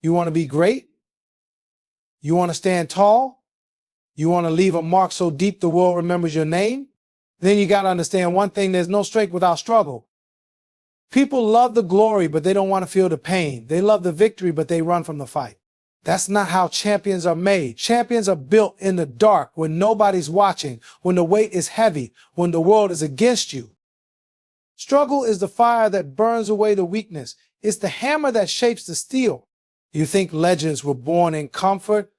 You want to be great? You want to stand tall? You want to leave a mark so deep the world remembers your name? Then you got to understand one thing: there's no strength without struggle. People love the glory, but they don't want to feel the pain. They love the victory, but they run from the fight. That's not how champions are made. Champions are built in the dark, when nobody's watching, when the weight is heavy, when the world is against you. Struggle is the fire that burns away the weakness. It's the hammer that shapes the steel. You think legends were born in comfort?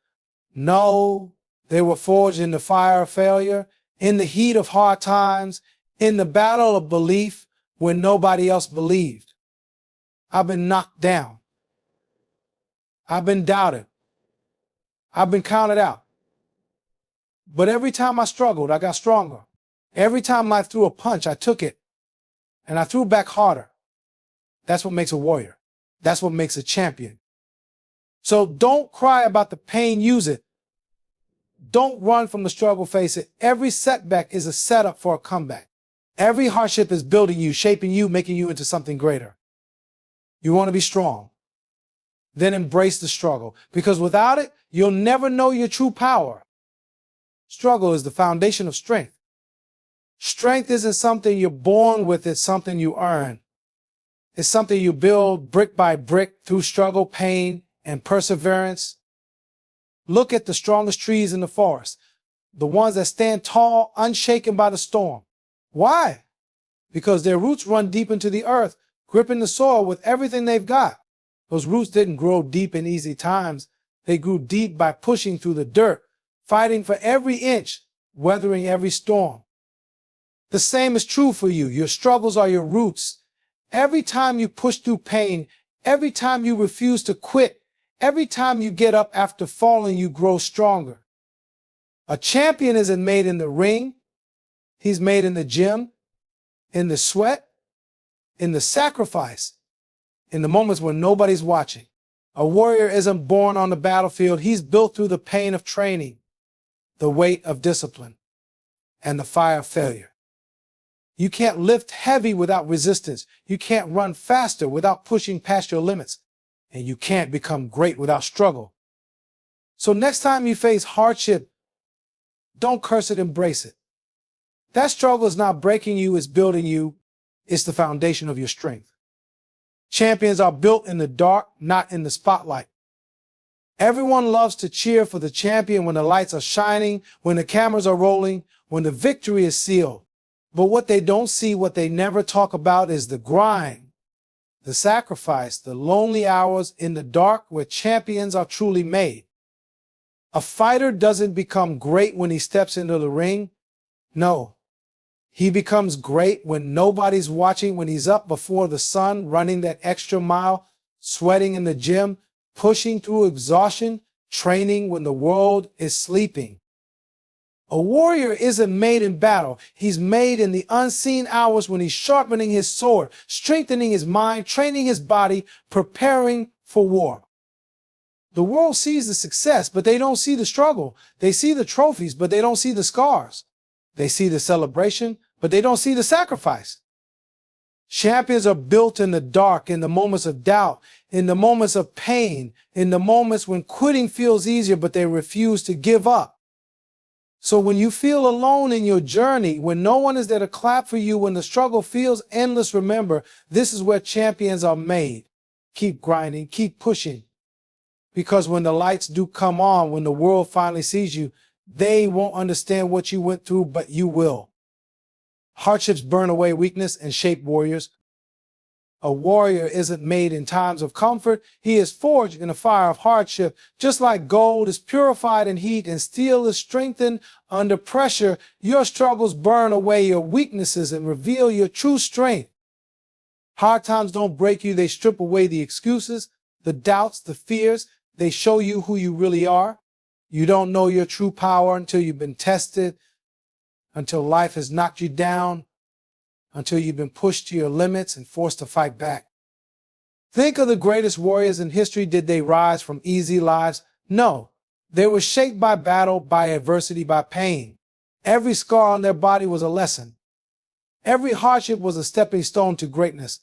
No, they were forged in the fire of failure, in the heat of hard times, in the battle of belief when nobody else believed. I've been knocked down. I've been doubted. I've been counted out. But every time I struggled, I got stronger. Every time I threw a punch, I took it, and I threw back harder. That's what makes a warrior. That's what makes a champion. So don't cry about the pain, use it. Don't run from the struggle, face it. Every setback is a setup for a comeback. Every hardship is building you, shaping you, making you into something greater. You want to be strong? Then embrace the struggle, because without it, you'll never know your true power. Struggle is the foundation of strength. Strength isn't something you're born with, it's something you earn. It's something you build brick by brick through struggle, pain, and perseverance. Look at the strongest trees in the forest, the ones that stand tall, unshaken by the storm. Why? Because their roots run deep into the earth, gripping the soil with everything they've got. Those roots didn't grow deep in easy times. They grew deep by pushing through the dirt, fighting for every inch, weathering every storm. The same is true for you. Your struggles are your roots. Every time you push through pain, every time you refuse to quit, every time you get up after falling, you grow stronger. A champion isn't made in the ring. He's made in the gym, in the sweat, in the sacrifice, in the moments when nobody's watching. A warrior isn't born on the battlefield. He's built through the pain of training, the weight of discipline, and the fire of failure. You can't lift heavy without resistance. You can't run faster without pushing past your limits. And you can't become great without struggle. So next time you face hardship, don't curse it, embrace it. That struggle is not breaking you, it's building you. It's the foundation of your strength. Champions are built in the dark, not in the spotlight. Everyone loves to cheer for the champion when the lights are shining, when the cameras are rolling, when the victory is sealed. But what they don't see, what they never talk about, is the grind, the sacrifice, the lonely hours in the dark where champions are truly made. A fighter doesn't become great when he steps into the ring. No. He becomes great when nobody's watching, when he's up before the sun, running that extra mile, sweating in the gym, pushing through exhaustion, training when the world is sleeping. A warrior isn't made in battle. He's made in the unseen hours when he's sharpening his sword, strengthening his mind, training his body, preparing for war. The world sees the success, but they don't see the struggle. They see the trophies, but they don't see the scars. They see the celebration, but they don't see the sacrifice. Champions are built in the dark, in the moments of doubt, in the moments of pain, in the moments when quitting feels easier, but they refuse to give up. So when you feel alone in your journey, when no one is there to clap for you, when the struggle feels endless, remember, this is where champions are made. Keep grinding, keep pushing. Because when the lights do come on, when the world finally sees you, they won't understand what you went through, but you will. Hardships burn away weakness and shape warriors. A warrior isn't made in times of comfort. He is forged in a fire of hardship. Just like gold is purified in heat and steel is strengthened under pressure, your struggles burn away your weaknesses and reveal your true strength. Hard times don't break you. They strip away the excuses, the doubts, the fears. They show you who you really are. You don't know your true power until you've been tested, until life has knocked you down, until you've been pushed to your limits and forced to fight back. Think of the greatest warriors in history. Did they rise from easy lives? No. They were shaped by battle, by adversity, by pain. Every scar on their body was a lesson. Every hardship was a stepping stone to greatness.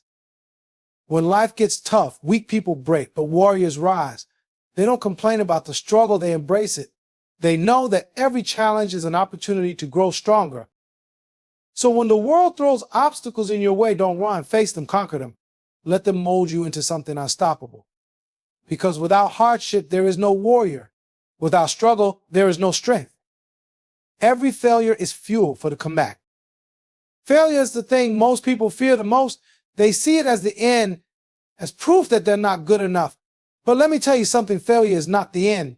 When life gets tough, weak people break, but warriors rise. They don't complain about the struggle, they embrace it. They know that every challenge is an opportunity to grow stronger. So when the world throws obstacles in your way, don't run, face them, conquer them. Let them mold you into something unstoppable. Because without hardship, there is no warrior. Without struggle, there is no strength. Every failure is fuel for the comeback. Failure is the thing most people fear the most. They see it as the end, as proof that they're not good enough. But let me tell you something, failure is not the end.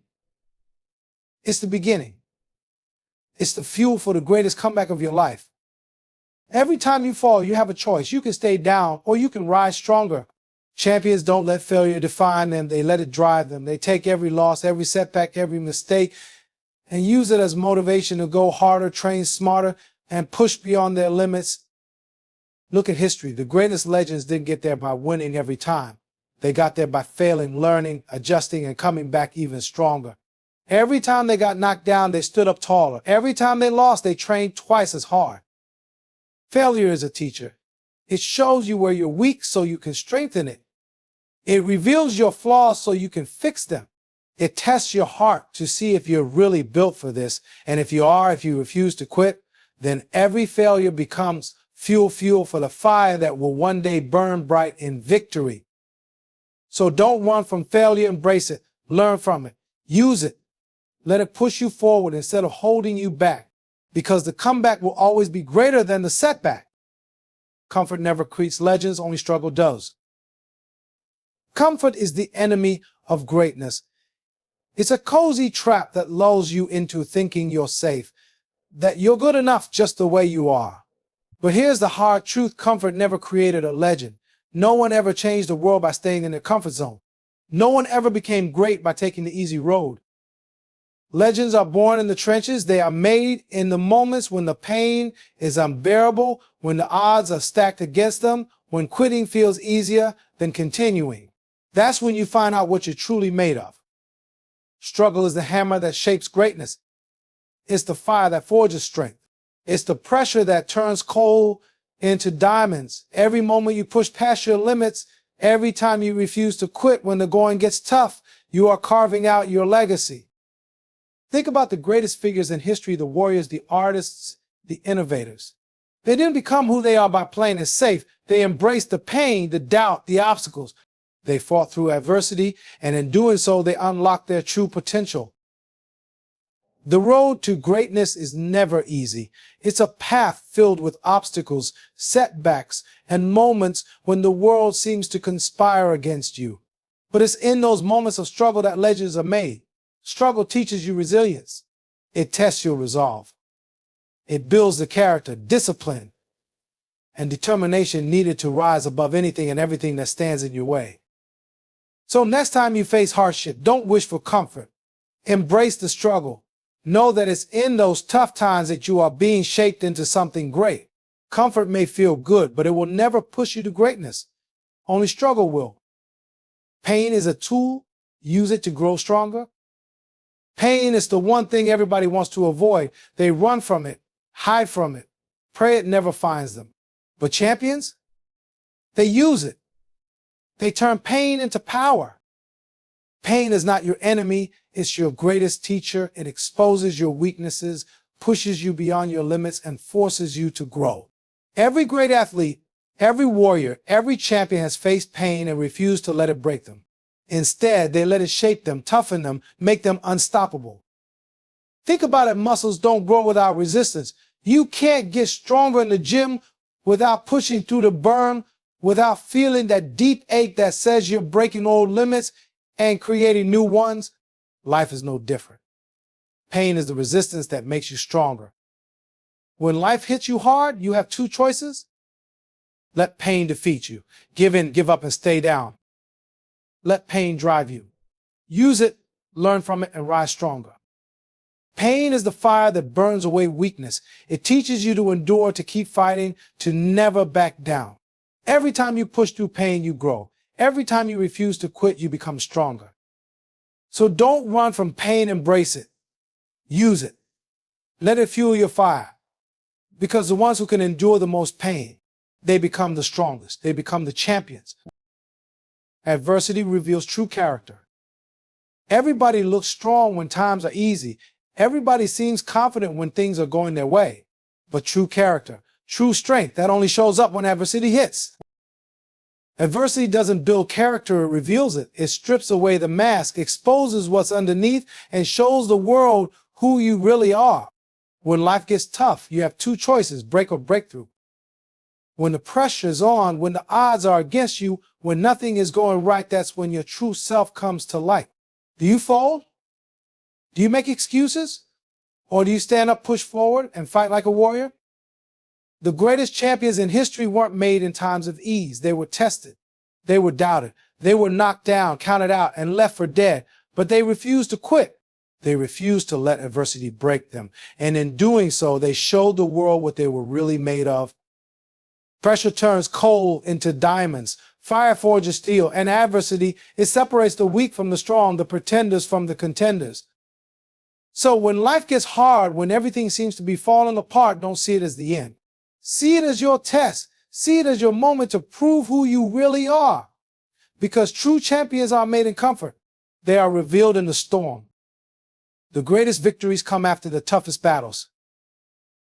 It's the beginning. It's the fuel for the greatest comeback of your life. Every time you fall, you have a choice. You can stay down or you can rise stronger. Champions don't let failure define them. They let it drive them. They take every loss, every setback, every mistake, and use it as motivation to go harder, train smarter, and push beyond their limits. Look at history. The greatest legends didn't get there by winning every time. They got there by failing, learning, adjusting, and coming back even stronger. Every time they got knocked down, they stood up taller. Every time they lost, they trained twice as hard. Failure is a teacher. It shows you where you're weak so you can strengthen it. It reveals your flaws so you can fix them. It tests your heart to see if you're really built for this. And if you are, if you refuse to quit, then every failure becomes fuel for the fire that will one day burn bright in victory. So don't run from failure, embrace it, learn from it, use it. Let it push you forward instead of holding you back, because the comeback will always be greater than the setback. Comfort never creates legends, only struggle does. Comfort is the enemy of greatness. It's a cozy trap that lulls you into thinking you're safe, that you're good enough just the way you are. But here's the hard truth, comfort never created a legend. No one ever changed the world by staying in their comfort zone. No one ever became great by taking the easy road. Legends are born in the trenches. They are made in the moments when the pain is unbearable, when the odds are stacked against them, when quitting feels easier than continuing. That's when you find out what you're truly made of. Struggle is the hammer that shapes greatness. It's the fire that forges strength. It's the pressure that turns coal into diamonds. Every moment you push past your limits, every time you refuse to quit when the going gets tough, you are carving out your legacy. Think about the greatest figures in history, the warriors, the artists, the innovators. They didn't become who they are by playing it safe. They embraced the pain, the doubt, the obstacles. They fought through adversity, and in doing so, they unlocked their true potential. The road to greatness is never easy. It's a path filled with obstacles, setbacks, and moments when the world seems to conspire against you. But it's in those moments of struggle that legends are made. Struggle teaches you resilience. It tests your resolve. It builds the character, discipline, and determination needed to rise above anything and everything that stands in your way. So next time you face hardship, don't wish for comfort. Embrace the struggle. Know that it's in those tough times that you are being shaped into something great. Comfort may feel good, but it will never push you to greatness. Only struggle will. Pain is a tool. Use it to grow stronger. Pain is the one thing everybody wants to avoid. They run from it, hide from it, pray it never finds them. But champions, they use it. They turn pain into power. Pain is not your enemy. It's your greatest teacher. It exposes your weaknesses, pushes you beyond your limits, and forces you to grow. Every great athlete, every warrior, every champion has faced pain and refused to let it break them. Instead, they let it shape them, toughen them, make them unstoppable. Think about it, muscles don't grow without resistance. You can't get stronger in the gym without pushing through the burn, without feeling that deep ache that says you're breaking old limits and creating new ones. Life is no different. Pain is the resistance that makes you stronger. When life hits you hard, you have two choices. Let pain defeat you. Give in, give up, and stay down. Let pain drive you. Use it, learn from it, and rise stronger. Pain is the fire that burns away weakness. It teaches you to endure, to keep fighting, to never back down. Every time you push through pain, you grow. Every time you refuse to quit, you become stronger. So don't run from pain, embrace it. Use it. Let it fuel your fire. Because the ones who can endure the most pain, they become the strongest. They become the champions. Adversity reveals true character. Everybody looks strong when times are easy. Everybody seems confident when things are going their way. But true character, true strength, that only shows up when adversity hits. Adversity doesn't build character, it reveals it. It strips away the mask, exposes what's underneath, and shows the world who you really are. When life gets tough, you have two choices, break or breakthrough. When the pressure is on, when the odds are against you, when nothing is going right, that's when your true self comes to light. Do you fold? Do you make excuses? Or do you stand up, push forward, and fight like a warrior? The greatest champions in history weren't made in times of ease. They were tested. They were doubted. They were knocked down, counted out, and left for dead. But they refused to quit. They refused to let adversity break them. And in doing so, they showed the world what they were really made of. Pressure turns coal into diamonds. Fire forges steel. And adversity, it separates the weak from the strong, the pretenders from the contenders. So when life gets hard, when everything seems to be falling apart, don't see it as the end. See it as your test. See it as your moment to prove who you really are. Because true champions are made in comfort. They are revealed in the storm. The greatest victories come after the toughest battles.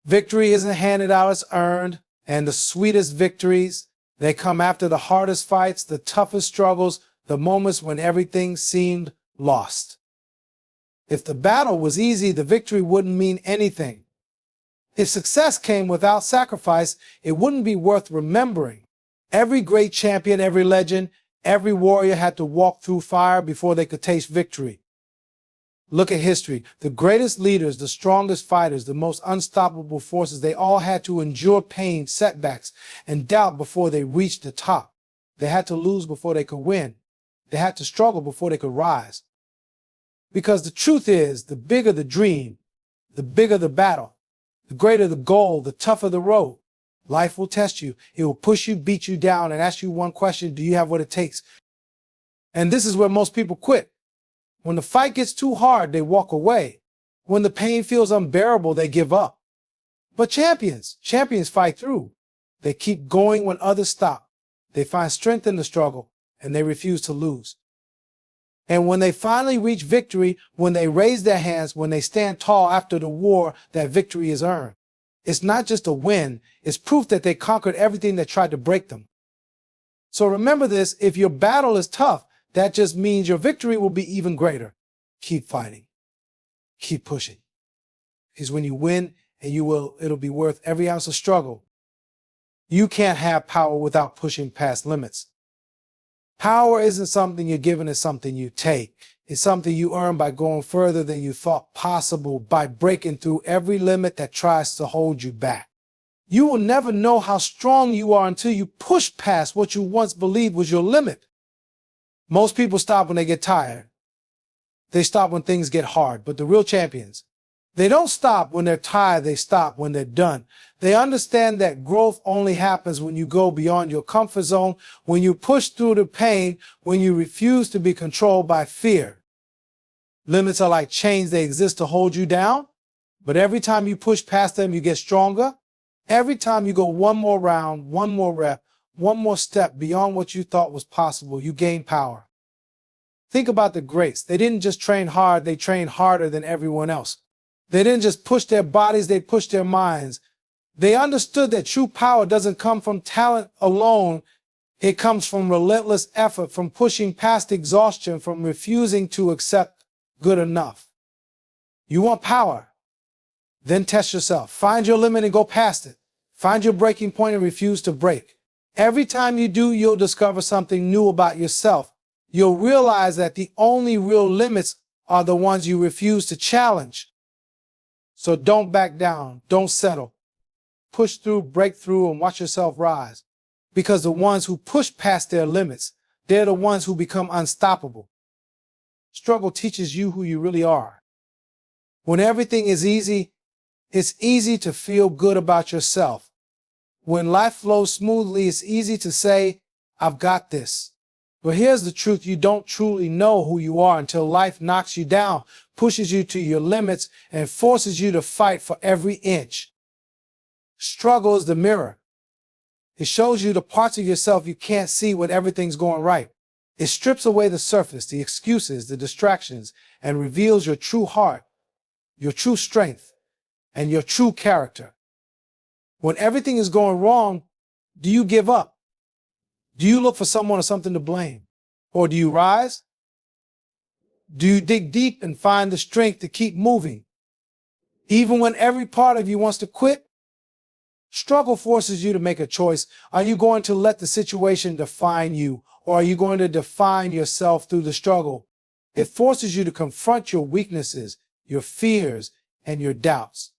Victory isn't handed out, it's earned. And the sweetest victories, they come after the hardest fights, the toughest struggles, the moments when everything seemed lost. If the battle was easy, the victory wouldn't mean anything. If success came without sacrifice, it wouldn't be worth remembering. Every great champion, every legend, every warrior had to walk through fire before they could taste victory. Look at history. The greatest leaders, the strongest fighters, the most unstoppable forces, they all had to endure pain, setbacks, and doubt before they reached the top. They had to lose before they could win. They had to struggle before they could rise. Because the truth is, the bigger the dream, the bigger the battle, the greater the goal, the tougher the road. Life will test you. It will push you, beat you down, and ask you one question: do you have what it takes? And this is where most people quit. When the fight gets too hard, they walk away. When the pain feels unbearable, they give up. But champions fight through. They keep going when others stop. They find strength in the struggle, and they refuse to lose. And when they finally reach victory, when they raise their hands, when they stand tall after the war, that victory is earned. It's not just a win, it's proof that they conquered everything that tried to break them. So remember this: if your battle is tough, that just means your victory will be even greater. Keep fighting. Keep pushing. Because when you win, it'll be worth every ounce of struggle. You can't have power without pushing past limits. Power isn't something you're given, it's something you take. It's something you earn by going further than you thought possible, by breaking through every limit that tries to hold you back. You will never know how strong you are until you push past what you once believed was your limit. Most people stop when they get tired. They stop when things get hard. But the real champions, they don't stop when they're tired. They stop when they're done. They understand that growth only happens when you go beyond your comfort zone, when you push through the pain, when you refuse to be controlled by fear. Limits are like chains. They exist to hold you down. But every time you push past them, you get stronger. Every time you go one more round, one more rep, one more step beyond what you thought was possible, you gain power. Think about the greats. They didn't just train hard, they trained harder than everyone else. They didn't just push their bodies, they pushed their minds. They understood that true power doesn't come from talent alone. It comes from relentless effort, from pushing past exhaustion, from refusing to accept good enough. You want power? Then test yourself. Find your limit and go past it. Find your breaking point and refuse to break. Every time you do, you'll discover something new about yourself. You'll realize that the only real limits are the ones you refuse to challenge. So don't back down. Don't settle. Push through, break through, and watch yourself rise. Because the ones who push past their limits, they're the ones who become unstoppable. Struggle teaches you who you really are. When everything is easy, it's easy to feel good about yourself. When life flows smoothly, it's easy to say, I've got this. But here's the truth: you don't truly know who you are until life knocks you down, pushes you to your limits, and forces you to fight for every inch. Struggle is the mirror. It shows you the parts of yourself you can't see when everything's going right. It strips away the surface, the excuses, the distractions, and reveals your true heart, your true strength, and your true character. When everything is going wrong, do you give up? Do you look for someone or something to blame? Or do you rise? Do you dig deep and find the strength to keep moving? Even when every part of you wants to quit? Struggle forces you to make a choice. Are you going to let the situation define you, or are you going to define yourself through the struggle? It forces you to confront your weaknesses, your fears, and your doubts.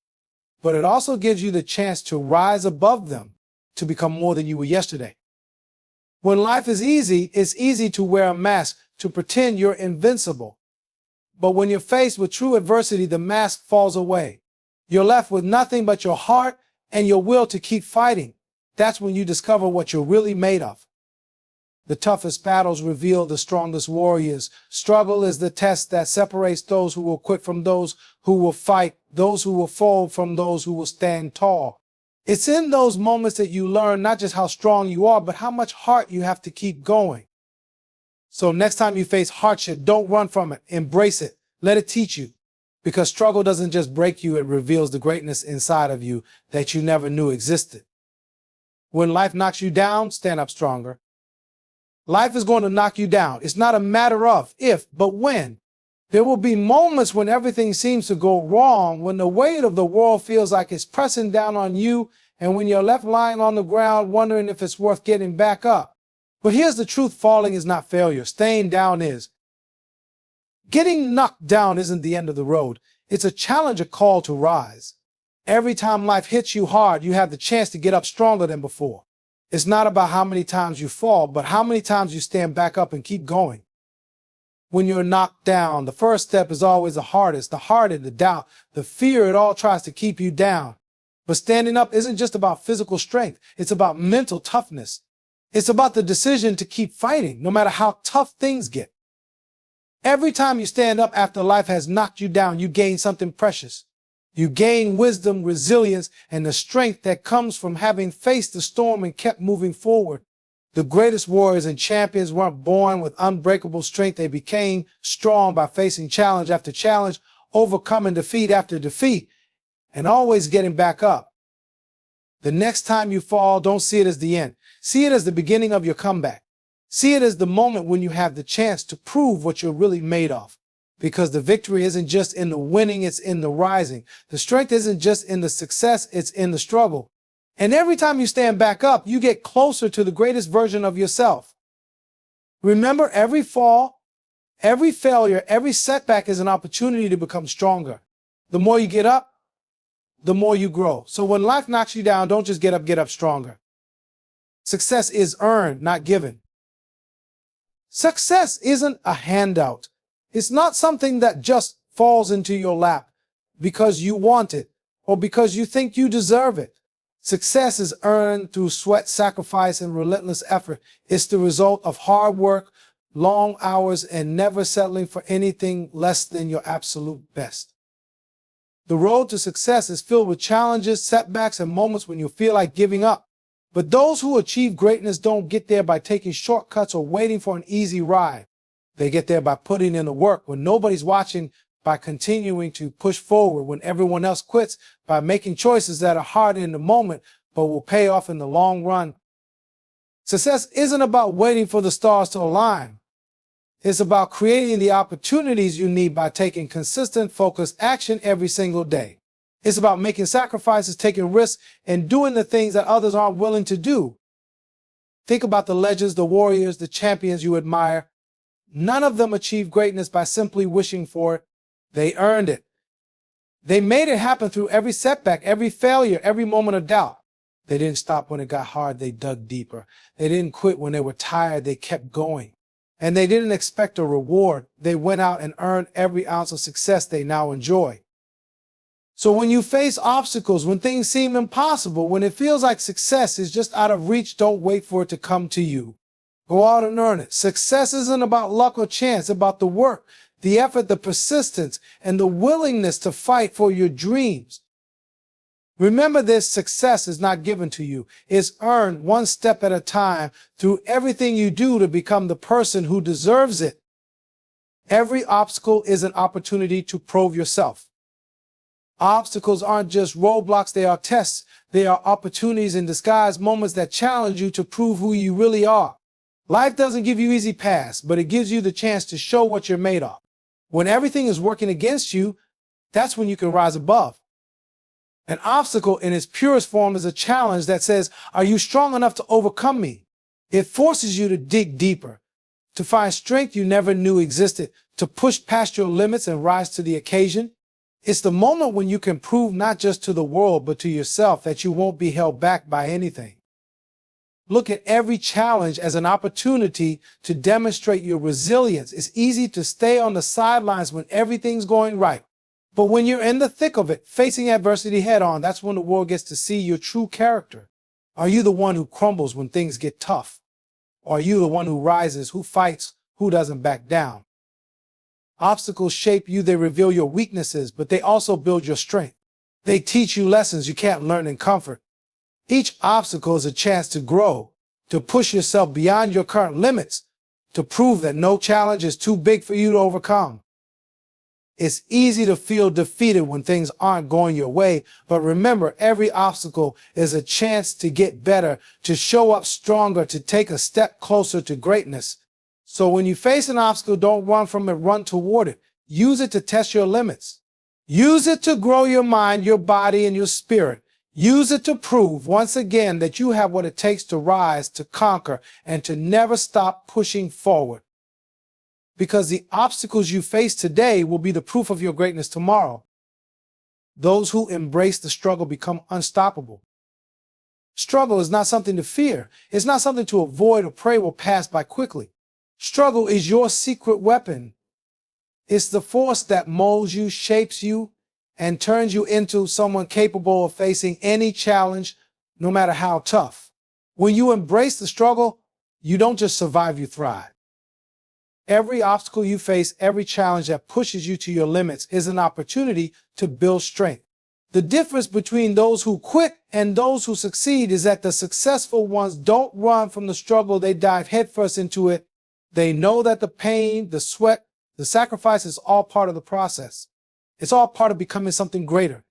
But it also gives you the chance to rise above them, to become more than you were yesterday. When life is easy, it's easy to wear a mask, to pretend you're invincible. But when you're faced with true adversity, the mask falls away. You're left with nothing but your heart and your will to keep fighting. That's when you discover what you're really made of. The toughest battles reveal the strongest warriors. Struggle is the test that separates those who will quit from those who will fight, those who will fold from those who will stand tall. It's in those moments that you learn not just how strong you are, but how much heart you have to keep going. So next time you face hardship, don't run from it. Embrace it. Let it teach you. Because struggle doesn't just break you, it reveals the greatness inside of you that you never knew existed. When life knocks you down, stand up stronger. Life is going to knock you down. It's not a matter of if, but when. There will be moments when everything seems to go wrong, when the weight of the world feels like it's pressing down on you, and when you're left lying on the ground wondering if it's worth getting back up. But here's the truth: falling is not failure. Staying down is. Getting knocked down isn't the end of the road. It's a challenge, a call to rise. Every time life hits you hard, you have the chance to get up stronger than before. It's not about how many times you fall, but how many times you stand back up and keep going. When you're knocked down, the first step is always the hardest, the heart and the doubt, the fear. It all tries to keep you down. But standing up isn't just about physical strength. It's about mental toughness. It's about the decision to keep fighting, no matter how tough things get. Every time you stand up after life has knocked you down, you gain something precious. You gain wisdom, resilience, and the strength that comes from having faced the storm and kept moving forward. The greatest warriors and champions weren't born with unbreakable strength. They became strong by facing challenge after challenge, overcoming defeat after defeat, and always getting back up. The next time you fall, don't see it as the end. See it as the beginning of your comeback. See it as the moment when you have the chance to prove what you're really made of. Because the victory isn't just in the winning, it's in the rising. The strength isn't just in the success, it's in the struggle. And every time you stand back up, you get closer to the greatest version of yourself. Remember, every fall, every failure, every setback is an opportunity to become stronger. The more you get up, the more you grow. So when life knocks you down, don't just get up stronger. Success is earned, not given. Success isn't a handout. It's not something that just falls into your lap because you want it or because you think you deserve it. Success is earned through sweat, sacrifice, and relentless effort. It's the result of hard work, long hours, and never settling for anything less than your absolute best. The road to success is filled with challenges, setbacks, and moments when you feel like giving up. But those who achieve greatness don't get there by taking shortcuts or waiting for an easy ride. They get there by putting in the work when nobody's watching, by continuing to push forward when everyone else quits, by making choices that are hard in the moment but will pay off in the long run. Success isn't about waiting for the stars to align. It's about creating the opportunities you need by taking consistent, focused action every single day. It's about making sacrifices, taking risks, and doing the things that others aren't willing to do. Think about the legends, the warriors, the champions you admire. None of them achieved greatness by simply wishing for it. They earned it. They made it happen through every setback, every failure, every moment of doubt. They didn't stop when it got hard. They dug deeper. They didn't quit when they were tired. They kept going. And they didn't expect a reward. They went out and earned every ounce of success they now enjoy. So when you face obstacles, when things seem impossible, when it feels like success is just out of reach, don't wait for it to come to you. Go out and earn it. Success isn't about luck or chance, it's about the work, the effort, the persistence, and the willingness to fight for your dreams. Remember this, success is not given to you. It's earned one step at a time through everything you do to become the person who deserves it. Every obstacle is an opportunity to prove yourself. Obstacles aren't just roadblocks, they are tests. They are opportunities in disguise, moments that challenge you to prove who you really are. Life doesn't give you easy pass, but it gives you the chance to show what you're made of. When everything is working against you, that's when you can rise above. An obstacle in its purest form is a challenge that says, are you strong enough to overcome me? It forces you to dig deeper, to find strength you never knew existed, to push past your limits and rise to the occasion. It's the moment when you can prove not just to the world, but to yourself that you won't be held back by anything. Look at every challenge as an opportunity to demonstrate your resilience. It's easy to stay on the sidelines when everything's going right. But when you're in the thick of it, facing adversity head on, that's when the world gets to see your true character. Are you the one who crumbles when things get tough? Or are you the one who rises, who fights, who doesn't back down? Obstacles shape you, they reveal your weaknesses, but they also build your strength. They teach you lessons you can't learn in comfort. Each obstacle is a chance to grow, to push yourself beyond your current limits, to prove that no challenge is too big for you to overcome. It's easy to feel defeated when things aren't going your way, but remember, every obstacle is a chance to get better, to show up stronger, to take a step closer to greatness. So when you face an obstacle, don't run from it, run toward it. Use it to test your limits. Use it to grow your mind, your body, and your spirit. Use it to prove once again that you have what it takes to rise, to conquer, and to never stop pushing forward. Because the obstacles you face today will be the proof of your greatness tomorrow. Those who embrace the struggle become unstoppable. Struggle is not something to fear. It's not something to avoid or pray will pass by quickly. Struggle is your secret weapon. It's the force that molds you, shapes you, and turns you into someone capable of facing any challenge, no matter how tough. When you embrace the struggle, you don't just survive, you thrive. Every obstacle you face, every challenge that pushes you to your limits is an opportunity to build strength. The difference between those who quit and those who succeed is that the successful ones don't run from the struggle, they dive headfirst into it. They know that the pain, the sweat, the sacrifice is all part of the process. It's all part of becoming something greater.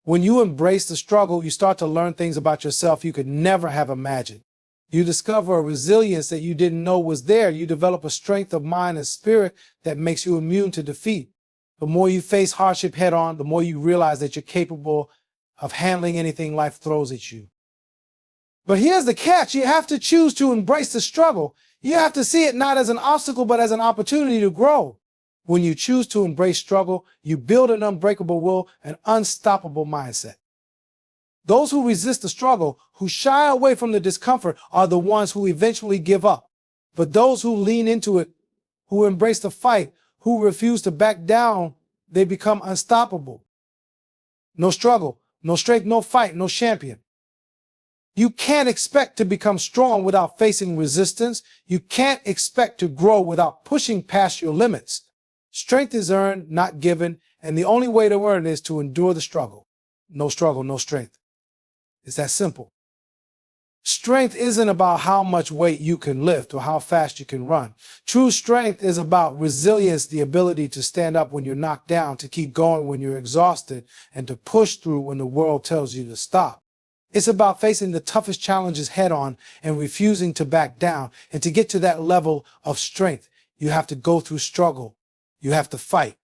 When you embrace the struggle, you start to learn things about yourself you could never have imagined. You discover a resilience that you didn't know was there. You develop a strength of mind and spirit that makes you immune to defeat. The more you face hardship head on, the more you realize that you're capable of handling anything life throws at you. But here's the catch. You have to choose to embrace the struggle. You have to see it not as an obstacle, but as an opportunity to grow. When you choose to embrace struggle, you build an unbreakable will, an unstoppable mindset. Those who resist the struggle, who shy away from the discomfort, are the ones who eventually give up. But those who lean into it, who embrace the fight, who refuse to back down, they become unstoppable. No struggle, no strength, no fight, no champion. You can't expect to become strong without facing resistance. You can't expect to grow without pushing past your limits. Strength is earned, not given, and the only way to earn it is to endure the struggle. No struggle, no strength. It's that simple. Strength isn't about how much weight you can lift or how fast you can run. True strength is about resilience, the ability to stand up when you're knocked down, to keep going when you're exhausted, and to push through when the world tells you to stop. It's about facing the toughest challenges head on and refusing to back down. And to get to that level of strength, you have to go through struggle. You have to fight.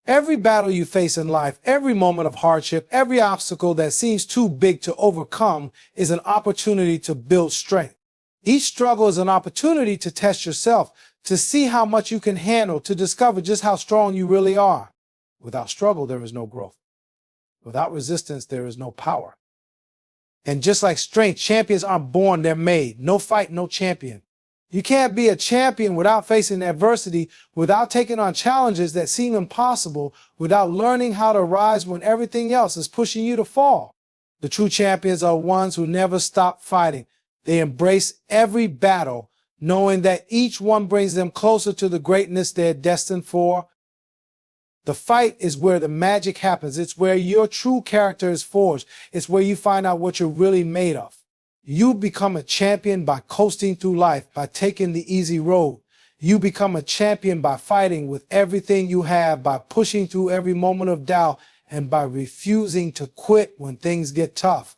Every battle you face in life, every moment of hardship, every obstacle that seems too big to overcome is an opportunity to build strength. Each struggle is an opportunity to test yourself, to see how much you can handle, to discover just how strong you really are. Without struggle, there is no growth. Without resistance, there is no power. And just like strength, champions aren't born, they're made. No fight, no champion. You can't be a champion without facing adversity, without taking on challenges that seem impossible, without learning how to rise when everything else is pushing you to fall. The true champions are ones who never stop fighting. They embrace every battle, knowing that each one brings them closer to the greatness they're destined for. The fight is where the magic happens. It's where your true character is forged. It's where you find out what you're really made of. You become a champion by coasting through life, by taking the easy road. You become a champion by fighting with everything you have, by pushing through every moment of doubt, and by refusing to quit when things get tough.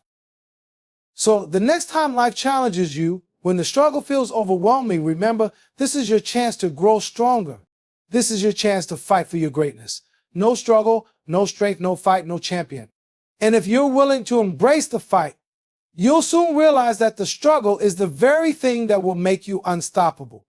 So the next time life challenges you, when the struggle feels overwhelming, remember, this is your chance to grow stronger. This is your chance to fight for your greatness. No struggle, no strength, no fight, no champion. And if you're willing to embrace the fight, you'll soon realize that the struggle is the very thing that will make you unstoppable.